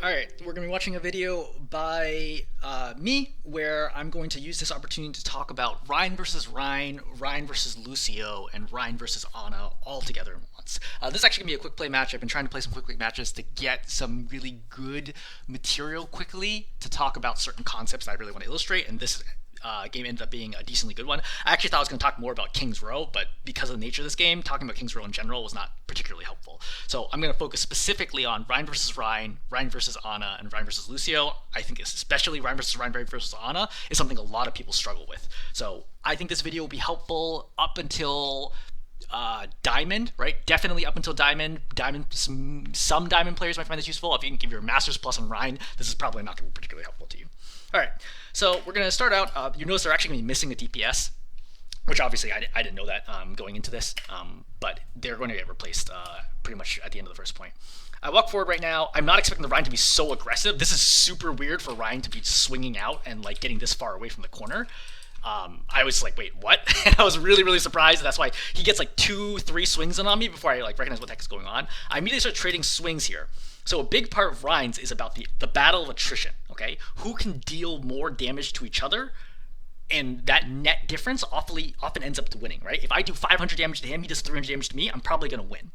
Alright, we're going to be watching a video by me where I'm going to use this opportunity to talk about Rein versus Rein, Rein versus Lucio, and Rein versus Ana all together at once. This is actually going to be a quick play match. I've been trying to play some quick play matches to get some really good material quickly to talk about certain concepts that I really want to illustrate, and this game ended up being a decently good one. I actually thought I was going to talk more about King's Row, but because of the nature of this game, talking about King's Row in general was not particularly helpful. So I'm going to focus specifically on Rein versus Rein, Rein versus Ana, and Rein versus Lucio. I think especially Rein versus Ana is something a lot of people struggle with. So I think this video will be helpful up until Diamond, right? Definitely up until Diamond. Some Diamond players might find this useful. If you can give your Masters Plus on Rein, this is probably not going to be particularly helpful to you. All right, so we're going to start out. You notice they're actually going to be missing a DPS, which obviously I didn't know that going into this, but they're going to get replaced pretty much at the end of the first point. I walk forward right now. I'm not expecting the Rein to be so aggressive. This is super weird for Rein to be swinging out and like getting this far away from the corner. I was like, wait, what? And I was really surprised. That's why he gets like 2-3 swings in on me before I like recognize what the heck is going on. I immediately start trading swings here. So a big part of Rein's is about the battle of attrition, okay? Who can deal more damage to each other, and that net difference often ends up to winning, right? If I do 500 damage to him, he does 300 damage to me, I'm probably going to win.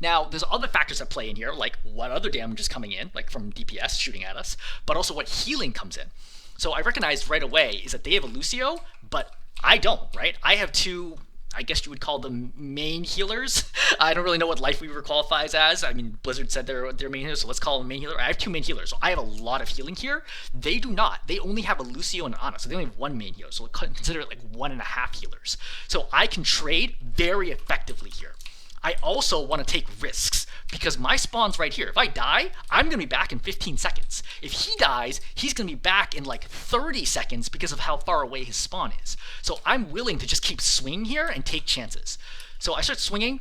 Now, there's other factors that play in here, like what other damage is coming in, like from DPS shooting at us, but also what healing comes in. So I recognized right away is that they have a Lucio, but I don't, right? I have two, I guess you would call them main healers. I don't really know what Life Weaver qualifies as. I mean, Blizzard said they're main healers, so let's call them main healer. I have two main healers, so I have a lot of healing here. They do not. They only have a Lucio and Ana, so they only have one main healer, so consider it like 1.5 healers. So I can trade very effectively here. I also want to take risks because my spawn's right here. If I die, I'm going to be back in 15 seconds. If he dies, he's going to be back in like 30 seconds because of how far away his spawn is. So I'm willing to just keep swinging here and take chances. So I start swinging,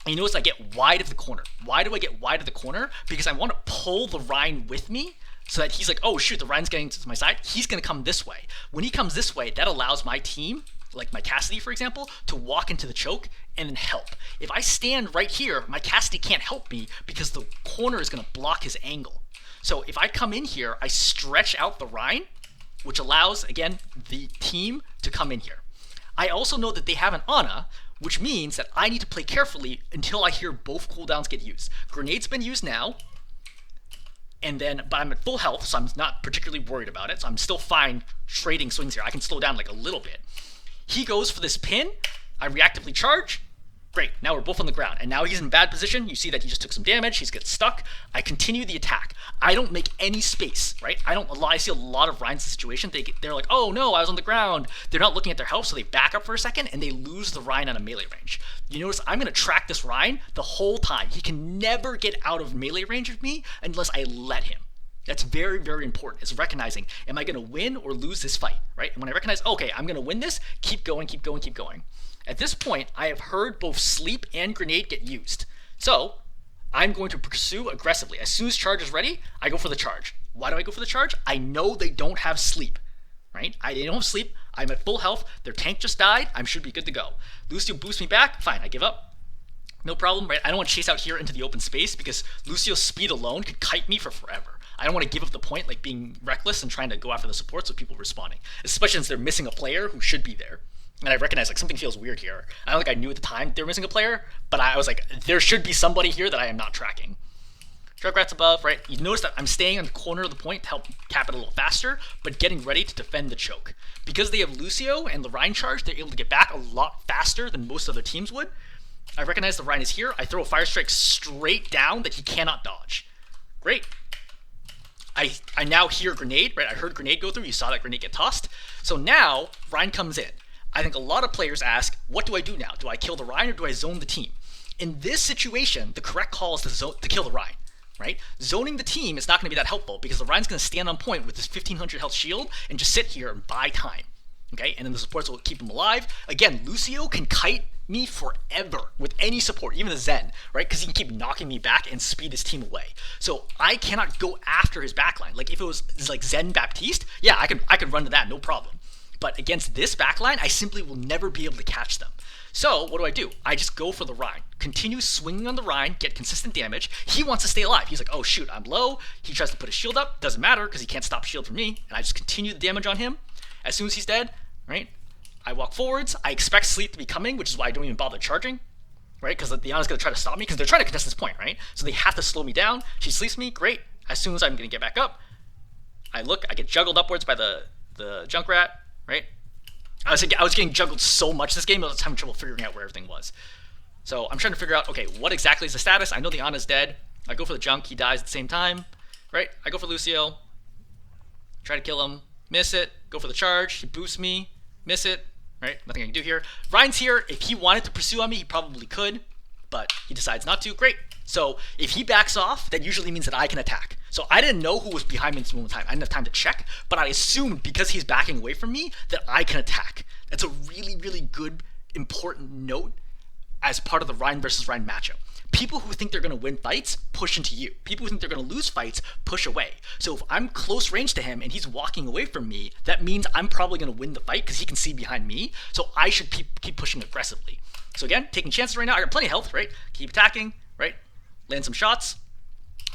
and you notice I get wide of the corner. Why do I get wide of the corner? Because I want to pull the Rein with me so that he's like, oh shoot, the Rein's getting to my side. He's going to come this way. When he comes this way, that allows my team, like my Cassidy, for example, to walk into the choke and then help. If I stand right here, my Cassidy can't help me because the corner is going to block his angle. So if I come in here, I stretch out the Rein, which allows, again, the team to come in here. I also know that they have an Ana, which means that I need to play carefully until I hear both cooldowns get used. Grenade's been used now, but I'm at full health, so I'm not particularly worried about it. So I'm still fine trading swings here. I can slow down like a little bit. He goes for this pin. I reactively charge. Great, now we're both on the ground. And now he's in bad position. You see that he just took some damage. He's gets stuck. I continue the attack. I don't make any space, right? I see a lot of Rein's situation. They're like, oh no, I was on the ground. They're not looking at their health, so they back up for a second, and they lose the Rein on a melee range. You notice I'm going to track this Rein the whole time. He can never get out of melee range of me unless I let him. That's very important, is recognizing, am I going to win or lose this fight, right? And when I recognize, okay, I'm going to win this, keep going. At this point, I have heard both Sleep and Grenade get used. So I'm going to pursue aggressively. As soon as charge is ready, I go for the charge. Why do I go for the charge? I know they don't have Sleep, right? They don't have Sleep. I'm at full health. Their tank just died. I should be good to go. Lucio boosts me back. Fine, I give up. No problem, right? I don't want to chase out here into the open space because Lucio's speed alone could kite me for forever. I don't want to give up the point, like being reckless and trying to go after the supports with people responding, especially since they're missing a player who should be there. And I recognize like something feels weird here. I don't think I knew at the time they were missing a player, but I was like, there should be somebody here that I am not tracking. Drugrat's above, right? You notice that I'm staying on the corner of the point to help cap it a little faster, but getting ready to defend the choke. Because they have Lucio and the Rein charge, they're able to get back a lot faster than most other teams would. I recognize the Rein is here. I throw a Fire Strike straight down that he cannot dodge. Great. I now hear Grenade, right? I heard Grenade go through. You saw that Grenade get tossed. So now Rein comes in. I think a lot of players ask, what do I do now? Do I kill the Rein or do I zone the team? In this situation, the correct call is to kill the Rein, right? Zoning the team is not going to be that helpful because the Rein's going to stand on point with his 1500 health shield and just sit here and buy time, okay? And then the supports will keep him alive. Again, Lucio can kite me forever with any support, even the Zen, right? Because he can keep knocking me back and speed his team away. So I cannot go after his backline. Like if it was like Zen Baptiste, yeah, I could run to that, no problem. But against this backline, I simply will never be able to catch them. So what do? I just go for the Rein. Continue swinging on the Rein, get consistent damage. He wants to stay alive. He's like, oh shoot, I'm low. He tries to put his shield up. Doesn't matter because he can't stop shield from me. And I just continue the damage on him. As soon as he's dead, right? I walk forwards. I expect sleep to be coming, which is why I don't even bother charging. Right? Because the Diana's going to try to stop me because they're trying to contest this point, right? So they have to slow me down. She sleeps me, great. As soon as I'm going to get back up, I look, I get juggled upwards by the Junkrat, right? I was getting juggled so much this game, I was having trouble figuring out where everything was. So I'm trying to figure out, okay, what exactly is the status? I know the Ana's dead. I go for the Junk, he dies at the same time, right? I go for Lucio, try to kill him, miss it, go for the charge, he boosts me, miss it, right? Nothing I can do here. Rein's here. If he wanted to pursue on me, he probably could, but he decides not to. Great. So if he backs off, that usually means that I can attack. So I didn't know who was behind me in this moment in time. I didn't have time to check, but I assumed because he's backing away from me that I can attack. That's a really, really good, important note as part of the Rein versus Rein matchup. People who think they're going to win fights push into you. People who think they're going to lose fights push away. So if I'm close range to him and he's walking away from me, that means I'm probably going to win the fight because he can see behind me. So I should keep pushing aggressively. So again, taking chances right now. I got plenty of health, right? Keep attacking, right? Land some shots.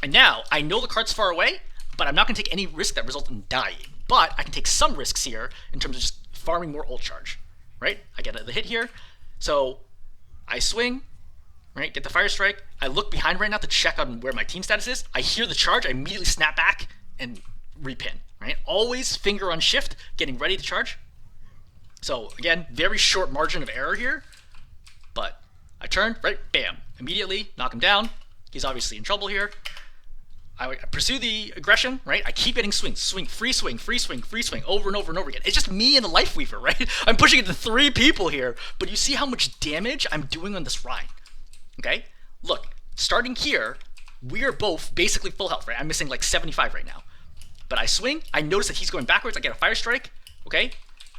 And now I know the card's far away, but I'm not going to take any risk that results in dying. But I can take some risks here in terms of just farming more ult charge, right? I get the hit here. So I swing. Right, get the fire strike. I look behind right now to check on where my team status is. I hear the charge. I immediately snap back and repin. Right, always finger on shift, getting ready to charge. So again, very short margin of error here, but I turn right, bam, immediately knock him down. He's obviously in trouble here. I pursue the aggression. Right, I keep getting swings, free swing, over and over and over again. It's just me and the Life Weaver. Right, I'm pushing it to 3 people here, but you see how much damage I'm doing on this Rein. Okay, look, starting here, we are both basically full health, right? I'm missing like 75 right now. But I swing, I notice that he's going backwards, I get a fire strike, okay?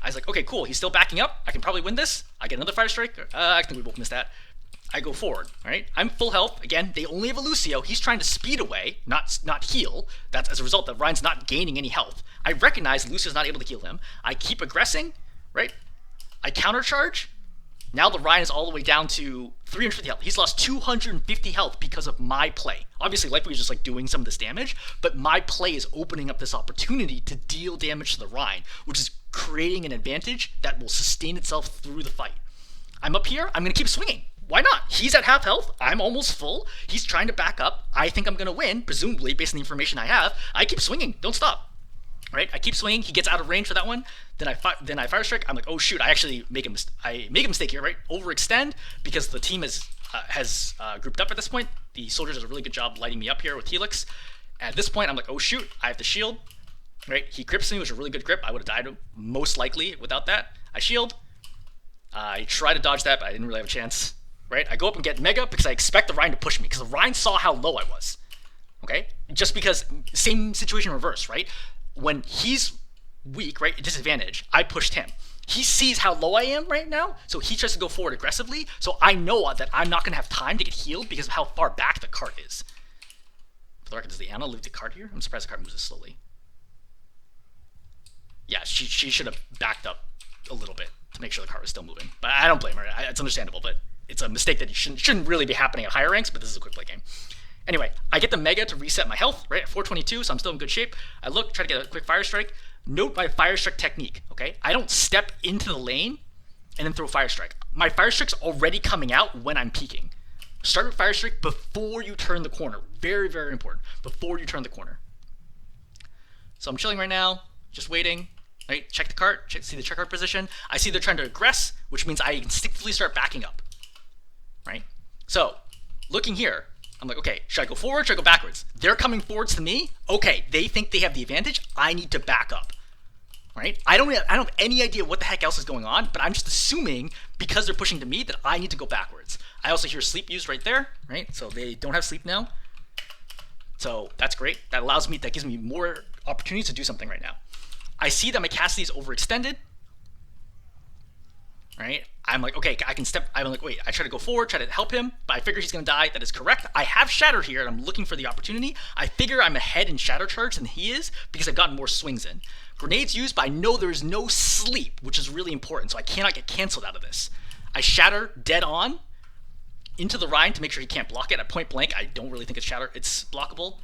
I was like, okay, cool, he's still backing up, I can probably win this. I get another fire strike, I think we both missed that. I go forward, right? I'm full health, again, they only have a Lucio, he's trying to speed away, not heal. That's as a result that Rein's not gaining any health. I recognize Lucio's not able to heal him. I keep aggressing, right? I countercharge. Now the Rein is all the way down to 350 health. He's lost 250 health because of my play. Obviously, Life was just like doing some of this damage, but my play is opening up this opportunity to deal damage to the Rein, which is creating an advantage that will sustain itself through the fight. I'm up here. I'm going to keep swinging. Why not? He's at half health. I'm almost full. He's trying to back up. I think I'm going to win, presumably based on the information I have. I keep swinging. Don't stop. Right? I keep swinging. He gets out of range for that one. Then I fire strike. I'm like, oh shoot! I actually make a mistake here. Right? Overextend because the team has grouped up at this point. The soldiers did a really good job lighting me up here with Helix. At this point, I'm like, oh shoot! I have the shield. Right? He grips me, which is a really good grip. I would have died most likely without that. I shield. I try to dodge that, but I didn't really have a chance. Right? I go up and get Mega because I expect the Rein to push me because the Rein saw how low I was. Okay? Just because same situation reverse. Right? When he's weak, right, disadvantage, I pushed him. He sees how low I am right now, so he tries to go forward aggressively, so I know that I'm not going to have time to get healed because of how far back the cart is. For the record, does the Ana leave the cart here? I'm surprised the cart moves this slowly. Yeah, she should have backed up a little bit to make sure the cart was still moving. But I don't blame her. It's understandable, but it's a mistake that shouldn't really be happening at higher ranks, but this is a quick play game. Anyway, I get the Mega to reset my health, right, at 422, so I'm still in good shape. I look, try to get a quick fire strike. Note my fire strike technique, okay? I don't step into the lane and then throw fire strike. My fire strike's already coming out when I'm peeking. Start with fire strike before you turn the corner. Very, very important. Before you turn the corner. So I'm chilling right now, just waiting, right? Check the cart, see the check cart position. I see they're trying to aggress, which means I instinctively start backing up, right? So, looking here, I'm like, okay, should I go forward? Should I go backwards? They're coming forwards to me. Okay, they think they have the advantage. I need to back up, right? I don't have any idea what the heck else is going on, but I'm just assuming because they're pushing to me that I need to go backwards. I also hear sleep used right there, right? So they don't have sleep now. So that's great. That gives me more opportunities to do something right now. I see that my Cassidy is overextended. right? I'm like, okay, I can step. I'm like, wait, I try to go forward, try to help him, but I figure he's gonna die. That is correct. I have Shatter here, and I'm looking for the opportunity. I figure I'm ahead in Shatter charge than he is because I've gotten more swings in. Grenades used, but I know there is no sleep, which is really important, so I cannot get canceled out of this. I Shatter dead on into the Rein to make sure he can't block it. At point blank, I don't really think it's Shatter. It's blockable,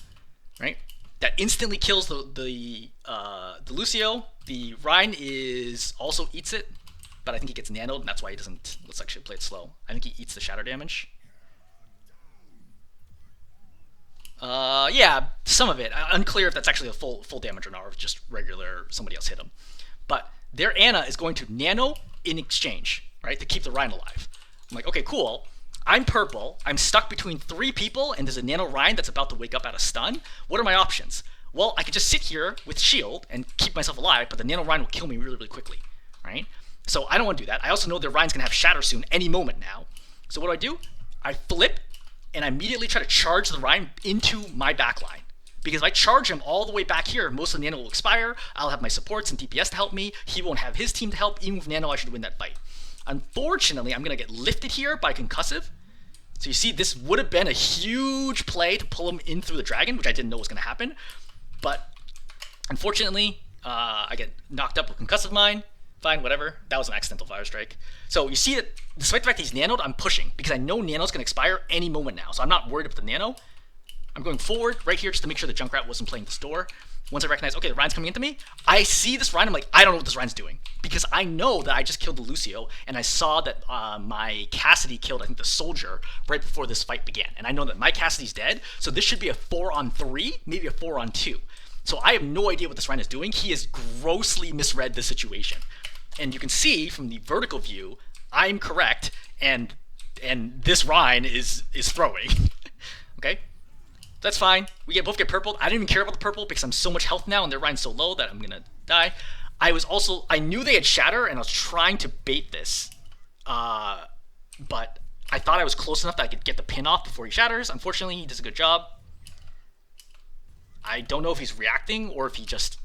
right? That instantly kills the Lucio. The Rein is also eats it, but I think he gets nanoed, and that's why he doesn't. Let's actually play it slow. I think he eats the shatter damage. Yeah, some of it. Unclear if that's actually a full damage or not, or if just regular somebody else hit him. But their Ana is going to nano in exchange, right, to keep the Rein alive. I'm like, okay, cool. I'm purple. I'm stuck between 3 people, and there's a nano Rein that's about to wake up out of stun. What are my options? Well, I could just sit here with shield and keep myself alive, but the nano Rein will kill me really, really quickly, right? So I don't want to do that. I also know their Rein's going to have Shatter soon, any moment now. So what do? I flip, and I immediately try to charge the Rein into my backline. Because if I charge him all the way back here, most of the nano will expire. I'll have my supports and DPS to help me. He won't have his team to help. Even with nano, I should win that fight. Unfortunately, I'm going to get lifted here by concussive. So you see, this would have been a huge play to pull him in through the dragon, which I didn't know was going to happen. But unfortunately, I get knocked up with concussive mine. Fine, whatever. That was an accidental fire strike. So you see that despite the fact that he's nanoed, I'm pushing because I know nano's going to expire any moment now. So I'm not worried about the nano. I'm going forward right here just to make sure the Junkrat wasn't playing this door. Once I recognize, okay, the Rein's coming into me, I see this Rein, I'm like, I don't know what this Rein's doing. Because I know that I just killed the Lucio, and I saw that my Cassidy killed, I think, the soldier right before this fight began. And I know that my Cassidy's dead, so this should be a 4-on-3, maybe a 4-on-2. So I have no idea what this Rein is doing. He has grossly misread the situation. And you can see from the vertical view, I'm correct, and this Rein is throwing. Okay? That's fine. We both get purple. I didn't even care about the purple because I'm so much health now and their Rein's so low that I'm gonna die. I knew they had Shatter and I was trying to bait this. But I thought I was close enough that I could get the pin off before he shatters. Unfortunately, he does a good job. I don't know if he's reacting or if he just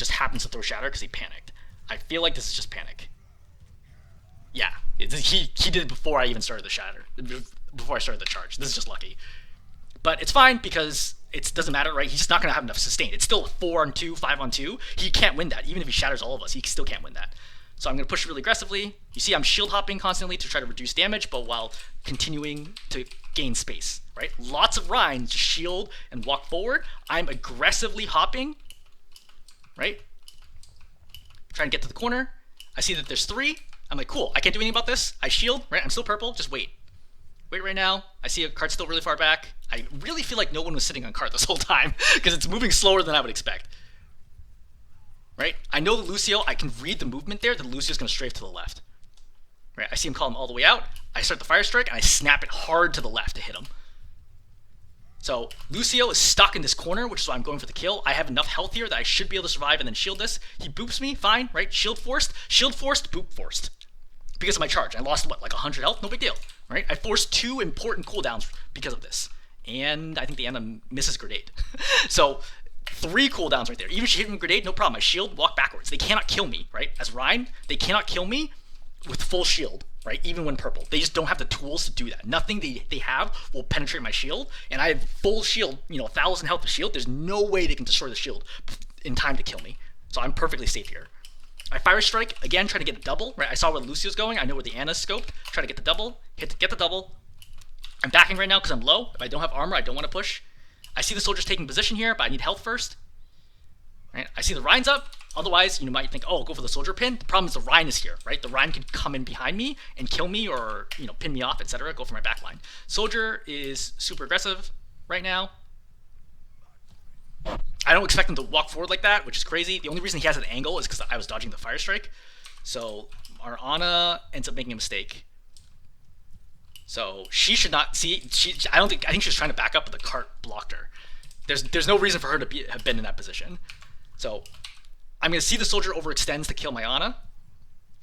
happens to throw Shatter because he panicked. I feel like this is just panic. Yeah, he did it before I even started the Shatter. Before I started the charge. This is just lucky. But it's fine because it doesn't matter, right? He's just not going to have enough sustain. It's still a 4-on-2, 5-on-2. He can't win that. Even if he shatters all of us, he still can't win that. So I'm going to push really aggressively. You see I'm shield hopping constantly to try to reduce damage, but while continuing to gain space, right? Lots of Rein just shield and walk forward. I'm aggressively hopping, right? Trying to get to the corner. I see that there's 3. I'm like, cool, I can't do anything about this. I shield, right? I'm still purple, just wait. Wait right now. I see a cart still really far back. I really feel like no one was sitting on cart this whole time because it's moving slower than I would expect. Right? I know the Lucio, I can read the movement there. The Lucio's going to strafe to the left. Right? I see him call him all the way out. I start the fire strike and I snap it hard to the left to hit him. So Lucio is stuck in this corner, which is why I'm going for the kill. I have enough health here that I should be able to survive and then shield this. He boops me, fine, right? Shield forced, boop forced. Because of my charge. I lost, what, like 100 health? No big deal, right? I forced 2 important cooldowns because of this. And I think the Ana misses grenade. So 3 cooldowns right there. Even if she hit me with grenade, no problem. I shield, walk backwards. They cannot kill me, right? As Rein, they cannot kill me with full shield, right? Even when purple. They just don't have the tools to do that. Nothing they have will penetrate my shield. And I have full shield, 1,000 health of shield. There's no way they can destroy the shield in time to kill me. So I'm perfectly safe here. I fire strike, again, try to get a double, right? I saw where Lucio's going, I know where the Ana's scoped, try to get the double, get the double. I'm backing right now because I'm low. If I don't have armor, I don't want to push. I see the soldiers taking position here, but I need health first. Right? I see the Rein's up, otherwise, you might think, oh, go for the soldier pin. The problem is the Rein is here, right? The Rein could come in behind me and kill me or, pin me off, etc., go for my backline. Soldier is super aggressive right now. I don't expect him to walk forward like that, which is crazy. The only reason he has an angle is because I was dodging the fire strike. So our Ana ends up making a mistake. So she should not see. I think she was trying to back up, but the cart blocked her. There's no reason for her to have been in that position. So I'm gonna see the soldier overextends to kill my Ana.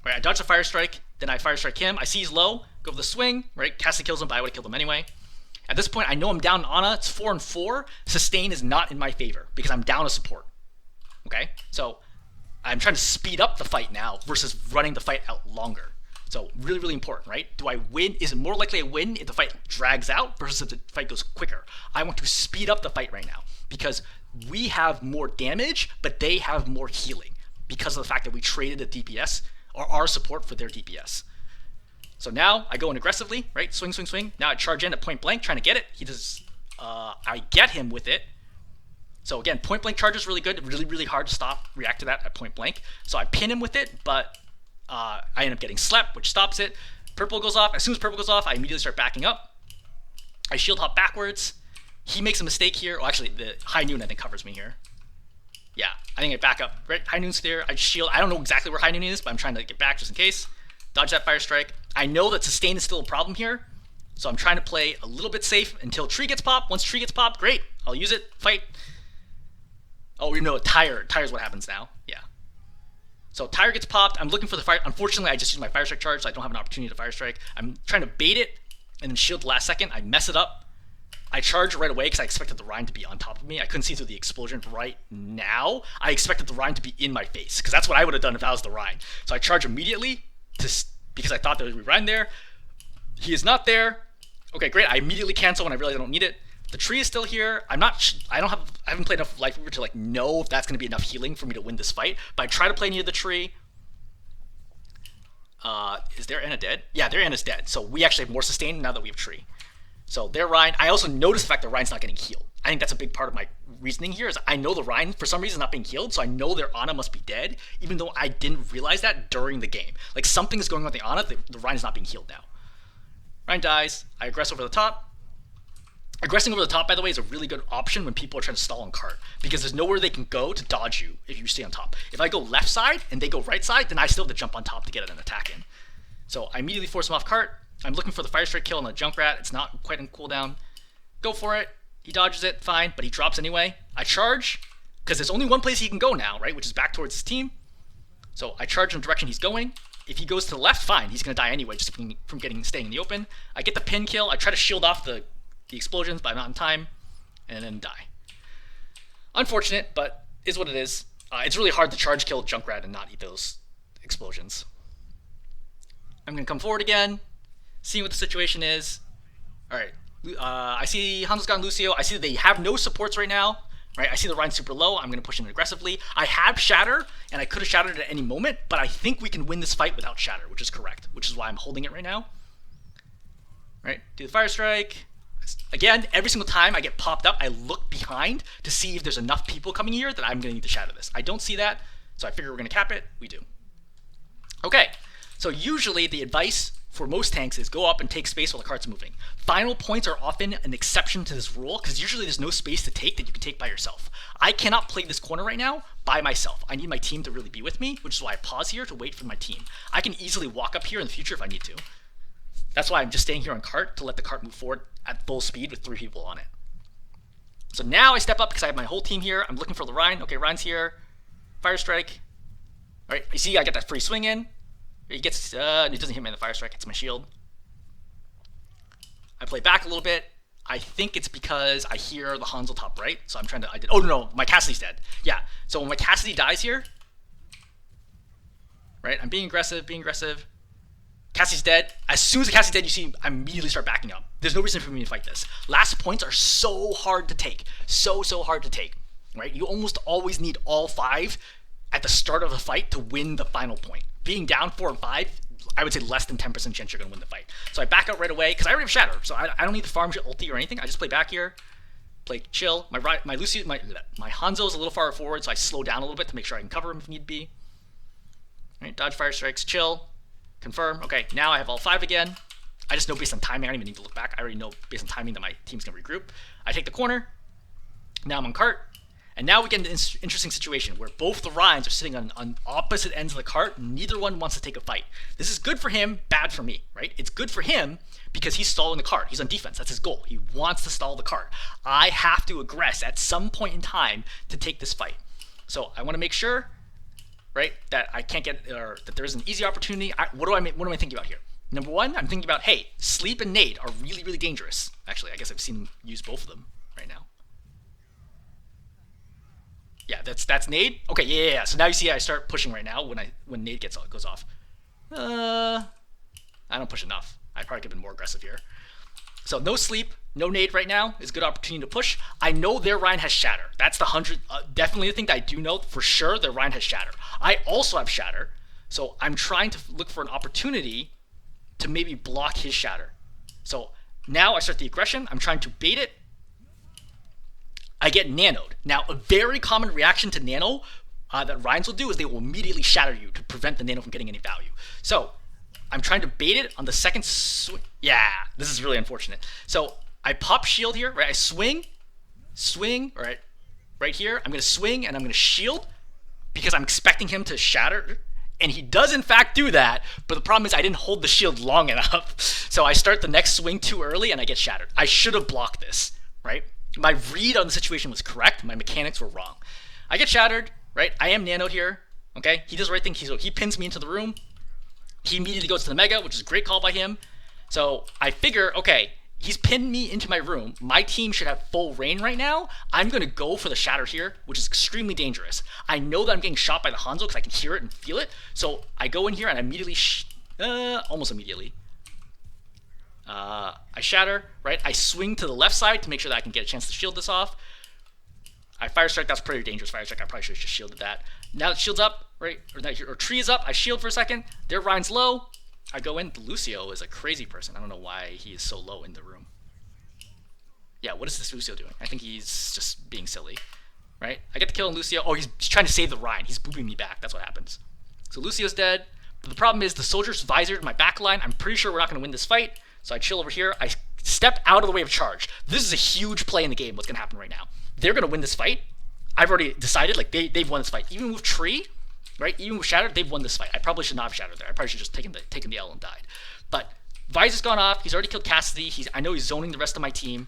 Right, I dodge the fire strike, then I fire strike him. I see he's low, go for the swing. Right, Cassie kills him, but I would have killed him anyway. At this point, I know I'm down on Ana. It's 4-on-4. Sustain is not in my favor because I'm down a support. Okay? So I'm trying to speed up the fight now versus running the fight out longer. So really, really important, right? Do I win? Is it more likely I win if the fight drags out versus if the fight goes quicker? I want to speed up the fight right now because we have more damage, but they have more healing because of the fact that we traded the DPS or our support for their DPS. So now I go in aggressively, right? Swing, swing, swing. Now I charge in at point blank, trying to get it. He does. I get him with it. So again, point blank charge is really good. Really, really hard to stop, react to that at point blank. So I pin him with it, but I end up getting slept, which stops it. Purple goes off. As soon as purple goes off, I immediately start backing up. I shield hop backwards. He makes a mistake here. Oh, actually, the high noon I think covers me here. Yeah, I think I back up. Right, high noon's there. I shield. I don't know exactly where high noon is, but I'm trying to get back just in case. Dodge that fire strike. I know that sustain is still a problem here, so I'm trying to play a little bit safe until tree gets popped. Once tree gets popped, great. I'll use it. Fight. Oh, you know, tire. Tire's what happens now. Yeah. So tire gets popped. I'm looking for the fire. Unfortunately, I just used my fire strike charge, so I don't have an opportunity to fire strike. I'm trying to bait it and then shield the last second. I mess it up. I charge right away because I expected the Rein to be on top of me. I couldn't see through the explosion right now. I expected the Rein to be in my face because that's what I would have done if I was the Rein. So I charge immediately because I thought there would be Rein there. He is not there. Okay, great. I immediately cancel when I realize I don't need it. The tree is still here. I haven't played enough Life Weaver to like know if that's going to be enough healing for me to win this fight. But I try to play near the tree. Is their Anna dead? Yeah, their Anna's dead. So we actually have more sustain now that we have tree. So their Rein. I also noticed the fact that Rein's not getting healed. I think that's a big part of my reasoning here. Is I know the Rein for some reason is not being healed, so I know their Anna must be dead, even though I didn't realize that during the game. Like something is going on with the Anna. The Rein is not being healed now. Rein dies. I aggress over the top. Aggressing over the top, by the way, is a really good option when people are trying to stall on cart because there's nowhere they can go to dodge you if you stay on top. If I go left side and they go right side, then I still have to jump on top to get an attack in. So I immediately force him off cart. I'm looking for the fire strike kill on the Junkrat. It's not quite on cooldown. Go for it. He dodges it, fine, but he drops anyway. I charge because there's only one place he can go now, right, which is back towards his team. So I charge in the direction he's going. If he goes to the left, fine. He's going to die anyway just from staying in the open. I get the pin kill. I try to shield off the explosions, but I'm not in time, and then die. Unfortunate, but is what it is. It's really hard to charge kill Junkrat and not eat those explosions. I'm going to come forward again, seeing what the situation is. Alright, I see Hanzo's gotten Lucio. I see that they have no supports right now. Right, I see the Rein super low. I'm going to push in aggressively. I have Shatter, and I could have Shattered at any moment, but I think we can win this fight without Shatter, which is correct, which is why I'm holding it right now. Right, do the Fire Strike. Again, every single time I get popped up, I look behind to see if there's enough people coming here that I'm going to need to shatter this. I don't see that, so I figure we're going to cap it. We do. Okay, so usually the advice for most tanks is go up and take space while the cart's moving. Final points are often an exception to this rule because usually there's no space to take that you can take by yourself. I cannot play this corner right now by myself. I need my team to really be with me, which is why I pause here to wait for my team. I can easily walk up here in the future if I need to. That's why I'm just staying here on cart to let the cart move forward at full speed with 3 people on it. So now I step up because I have my whole team here. I'm looking for the Rein. Okay, Rein's here. Fire Strike. All right, you see I get that free swing in. He gets, it doesn't hit me in the Fire Strike. It's my shield. I play back a little bit. I think it's because I hear the Hanzo top right. So I'm trying to, oh no, my Cassidy's dead. Yeah, so when my Cassidy dies here, right, I'm being aggressive. Cassie's dead. As soon as the Cassie's dead, you see I immediately start backing up. There's no reason for me to fight this. Last points are so hard to take. So hard to take, right? You almost always need all 5 at the start of the fight to win the final point. Being down 4 and 5, I would say less than 10% chance you're going to win the fight. So I back out right away because I already have Shatter. So I don't need to farm ulti or anything. I just play back here, play chill. My Lucio, my Hanzo is a little far forward, so I slow down a little bit to make sure I can cover him if need be. All right, dodge fire strikes, chill. Confirm. Okay, now I have all 5 again. I just know based on timing, I don't even need to look back. I already know based on timing that my team's going to regroup. I take the corner. Now I'm on cart. And now we get into an interesting situation where both the Reins are sitting on opposite ends of the cart. Neither one wants to take a fight. This is good for him, bad for me, right? It's good for him because he's stalling the cart. He's on defense. That's his goal. He wants to stall the cart. I have to aggress at some point in time to take this fight. So I want to make sure, right, that I can't get, or that there is an easy opportunity. What am I thinking about here? Number 1, I'm thinking about, hey, Sleep and Nade are really, really dangerous. Actually, I guess I've seen him use both of them right now. Yeah, that's Nade. Okay, yeah. So now you see I start pushing right now when Nade goes off. I don't push enough. I probably could have been more aggressive here. So no sleep, no nade right now is a good opportunity to push. I know their Rein has shatter. That's the 100, definitely the thing that I do know for sure. Their Rein has shatter. I also have shatter, so I'm trying to look for an opportunity to maybe block his shatter. So now I start the aggression. I'm trying to bait it. I get nanoed. Now a very common reaction to nano that Reins will do is they will immediately shatter you to prevent the nano from getting any value. So I'm trying to bait it on the second swing. Yeah, this is really unfortunate. So I pop shield here, right? I swing, right here. I'm going to swing and I'm going to shield because I'm expecting him to shatter. And he does in fact do that, but the problem is I didn't hold the shield long enough. So I start the next swing too early and I get shattered. I should have blocked this, right? My read on the situation was correct. My mechanics were wrong. I get shattered, right? I am nanoed here, okay? He does the right thing. He pins me into the room. He immediately goes to the Mega, which is a great call by him. So I figure, okay, he's pinned me into my room. My team should have full Rein right now. I'm going to go for the shatter here, which is extremely dangerous. I know that I'm getting shot by the Hanzo because I can hear it and feel it. So I go in here and I immediately, almost immediately, I shatter, right? I swing to the left side to make sure that I can get a chance to shield this off. I fire strike. That's pretty dangerous fire strike. I probably should have just shielded that. Now that shield's up, right? Or tree is up. I shield for a second. Their Rein's low. I go in. Lucio is a crazy person. I don't know why he is so low in the room. Yeah, what is this Lucio doing? I think he's just being silly, right? I get the kill on Lucio. Oh, he's trying to save the Rein. He's booping me back. That's what happens. So Lucio's dead. But the problem is the soldier's visored my back line. I'm pretty sure we're not going to win this fight. So I chill over here. I step out of the way of charge. This is a huge play in the game. What's going to happen right now? They're going to win this fight. I've already decided, like, they've won this fight. Even with Tree, right? Even with Shatter, they've won this fight. I probably should not have Shattered there. I probably should have just taken the L and died. But Visor's gone off. He's already killed Cassidy. I know he's zoning the rest of my team.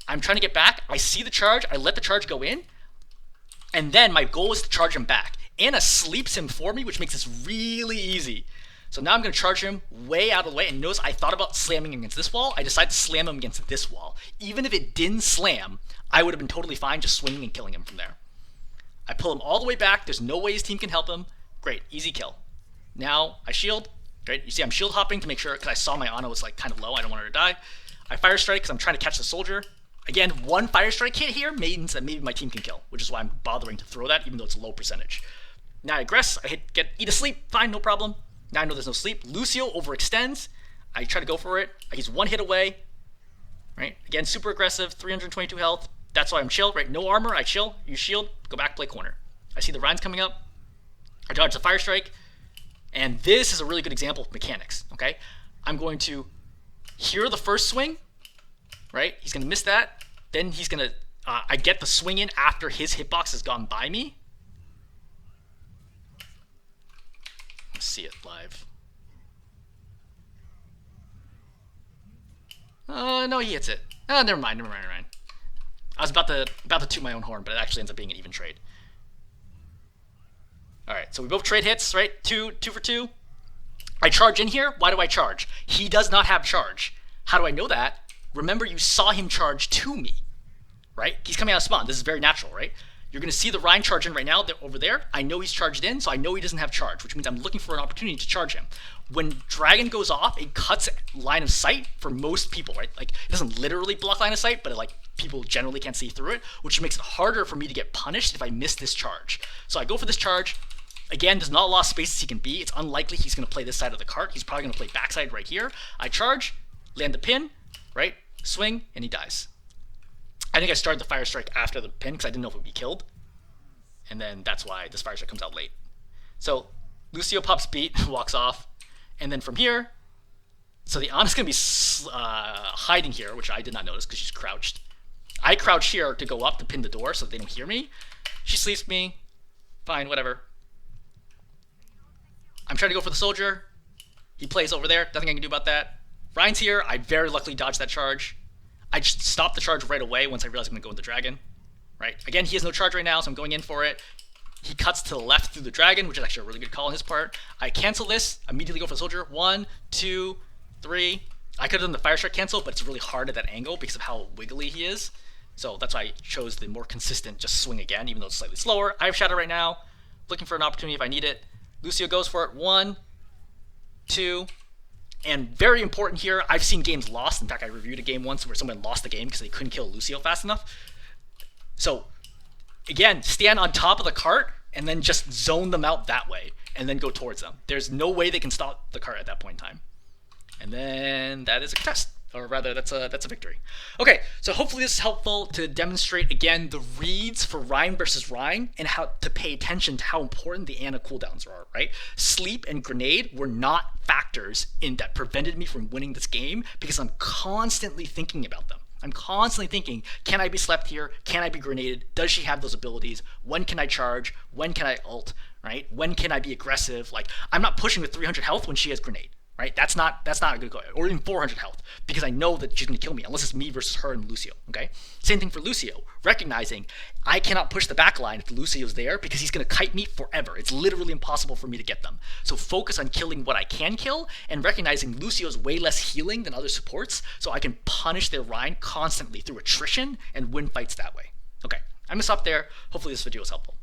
I'm trying to get back. I see the charge. I let the charge go in. And then my goal is to charge him back. Anna sleeps him for me, which makes this really easy. So now I'm going to charge him way out of the way. And notice I thought about slamming him against this wall. I decided to slam him against this wall. Even if it didn't slam, I would have been totally fine just swinging and killing him from there. I pull him all the way back. There's no way his team can help him. Great, easy kill. Now I shield. Great, you see I'm shield hopping to make sure, because I saw my Ana was like kind of low. I don't want her to die. I fire strike because I'm trying to catch the soldier. Again, one fire strike hit here means that maybe my team can kill, which is why I'm bothering to throw that, even though it's a low percentage. Now I aggress. I eat a sleep. Fine, no problem. Now I know there's no sleep. Lucio overextends. I try to go for it. He's one hit away. Right? Again, super aggressive. 322 health. That's why I'm chill. Right? No armor. I chill. You shield. Go back. Play corner. I see the Rein's coming up. I dodge the fire strike. And this is a really good example of mechanics. Okay? I'm going to hear the first swing. Right? He's going to miss that. Then he's going to... I get the swing in after his hitbox has gone by me. Let's see it live. No, he hits it. Never mind. I was about to toot my own horn, but it actually ends up being an even trade. All right, so we both trade hits, right? Two for two. I charge in here. Why do I charge? He does not have charge. How do I know that? Remember, you saw him charge to me, right? He's coming out of spawn. This is very natural, right? You're going to see the Rein charge in right now over there. I know he's charged in, so I know he doesn't have charge, which means I'm looking for an opportunity to charge him. When Dragon goes off, it cuts line of sight for most people, right? Like, it doesn't literally block line of sight, but people generally can't see through it, which makes it harder for me to get punished if I miss this charge. So I go for this charge. Again, there's not a lot of spaces he can be. It's unlikely he's going to play this side of the cart. He's probably going to play backside right here. I charge, land the pin, right? Swing, and he dies. I think I started the fire strike after the pin because I didn't know if it would be killed. And then that's why this fire strike comes out late. So Lucio pops beat, walks off. And then from here, so the Ana's going to be hiding here, which I did not notice because she's crouched. I crouch here to go up to pin the door so that they don't hear me. She sleeps me. Fine, whatever. I'm trying to go for the soldier. He plays over there. Nothing I can do about that. Rein's here. I very luckily dodged that charge. I just stopped the charge right away once I realized I'm going to go with the dragon. Right? Again, he has no charge right now, so I'm going in for it. He cuts to the left through the dragon, which is actually a really good call on his part. I cancel this, immediately go for the soldier. 1, 2, 3. I could have done the fire strike cancel, but it's really hard at that angle because of how wiggly he is. So that's why I chose the more consistent just swing again, even though it's slightly slower. I have shadow right now, looking for an opportunity if I need it. Lucio goes for it. 1, 2, And very important here, I've seen games lost. In fact, I reviewed a game once where someone lost the game because they couldn't kill Lucio fast enough. So, again, stand on top of the cart and then just zone them out that way and then go towards them. There's no way they can stop the cart at that point in time. And then that is a contest. Or rather, that's a victory. Okay, so hopefully this is helpful to demonstrate, again, the reads for Rein versus Rein and how to pay attention to how important the Ana cooldowns are, right? Sleep and Grenade were not factors in that prevented me from winning this game because I'm constantly thinking about them. I'm constantly thinking, can I be slept here? Can I be grenaded? Does she have those abilities? When can I charge? When can I ult, right? When can I be aggressive? Like, I'm not pushing with 300 health when she has grenade. Right? That's not a good goal. Or even 400 health, because I know that she's going to kill me, unless it's me versus her and Lucio, okay? Same thing for Lucio, recognizing I cannot push the back line if Lucio's there, because he's going to kite me forever. It's literally impossible for me to get them. So focus on killing what I can kill, and recognizing Lucio's way less healing than other supports, so I can punish their Rein constantly through attrition and win fights that way. Okay, I'm going to stop there. Hopefully this video was helpful.